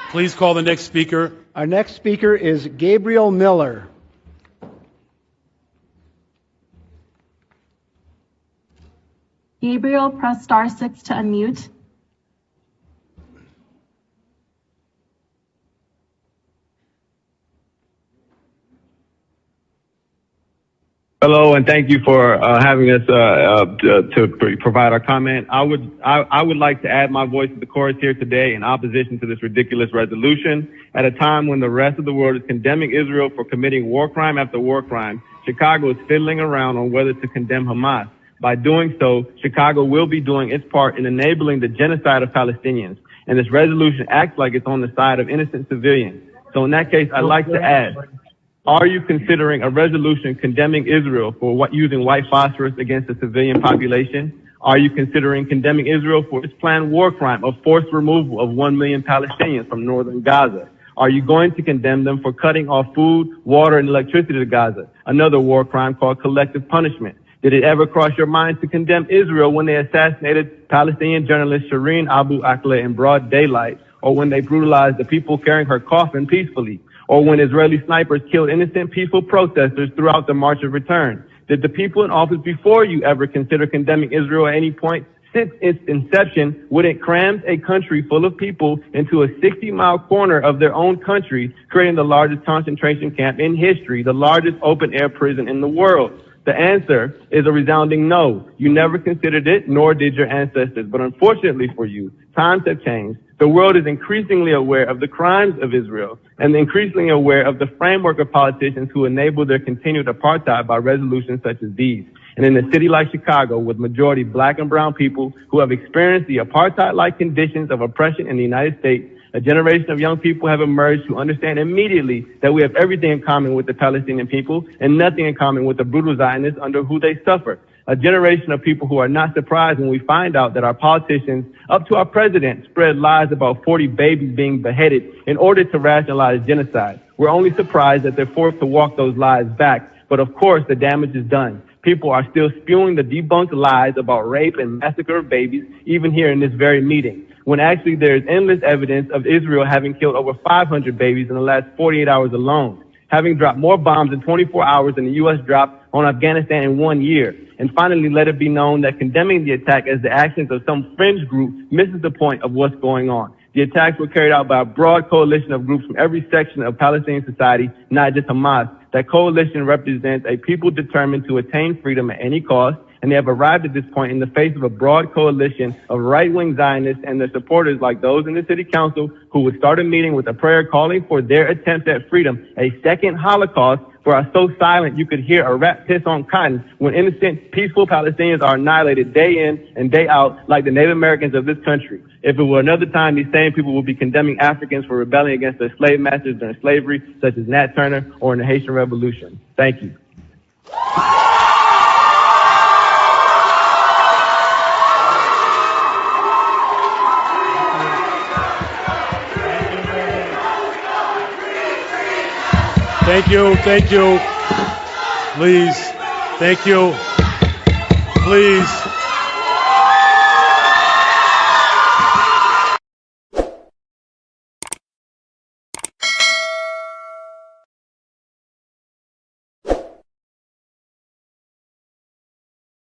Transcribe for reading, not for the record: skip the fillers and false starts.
Please call the next speaker. Our next speaker is Gabriel Miller. Gabriel, press *6 to unmute. Hello, and thank you for having us to provide our comment. I would like to add my voice to the chorus here today in opposition to this ridiculous resolution. At a time when the rest of the world is condemning Israel for committing war crime after war crime, Chicago is fiddling around on whether to condemn Hamas. By doing so, Chicago will be doing its part in enabling the genocide of Palestinians. And this resolution acts like it's on the side of innocent civilians. So in that case, I'd like to add, are you considering a resolution condemning Israel for using white phosphorus against the civilian population? Are you considering condemning Israel for its planned war crime of forced removal of 1 million Palestinians from northern Gaza? Are you going to condemn them for cutting off food, water, and electricity to Gaza, another war crime called collective punishment? Did it ever cross your mind to condemn Israel when they assassinated Palestinian journalist Shireen Abu Akleh in broad daylight, or when they brutalized the people carrying her coffin peacefully, or when Israeli snipers killed innocent peaceful protesters throughout the March of Return? Did the people in office before you ever consider condemning Israel at any point? Since its inception, when it crammed a country full of people into a 60-mile corner of their own country, creating the largest concentration camp in history, the largest open-air prison in the world? The answer is a resounding no. You never considered it, nor did your ancestors. But unfortunately for you, times have changed. The world is increasingly aware of the crimes of Israel and increasingly aware of the framework of politicians who enable their continued apartheid by resolutions such as these. And in a city like Chicago, with majority black and brown people who have experienced the apartheid-like conditions of oppression in the United States, a generation of young people have emerged who understand immediately that we have everything in common with the Palestinian people and nothing in common with the brutal Zionists under who they suffer. A generation of people who are not surprised when we find out that our politicians, up to our president, spread lies about 40 babies being beheaded in order to rationalize genocide. We're only surprised that they're forced to walk those lies back. But of course, the damage is done. People are still spewing the debunked lies about rape and massacre of babies, even here in this very meeting, when actually there is endless evidence of Israel having killed over 500 babies in the last 48 hours alone, having dropped more bombs in 24 hours than the U.S. dropped on Afghanistan in 1 year. And finally, let it be known that condemning the attack as the actions of some fringe group misses the point of what's going on. The attacks were carried out by a broad coalition of groups from every section of Palestinian society, not just Hamas. That coalition represents a people determined to attain freedom at any cost, and they have arrived at this point in the face of a broad coalition of right-wing Zionists and their supporters like those in the city council who would start a meeting with a prayer calling for their attempt at freedom, a second Holocaust, where are so silent you could hear a rat piss on cotton when innocent, peaceful Palestinians are annihilated day in and day out like the Native Americans of this country. If it were another time, these same people would be condemning Africans for rebelling against their slave masters during slavery, such as Nat Turner or in the Haitian Revolution. Thank you. Thank you. Thank you. Please. Thank you. Please.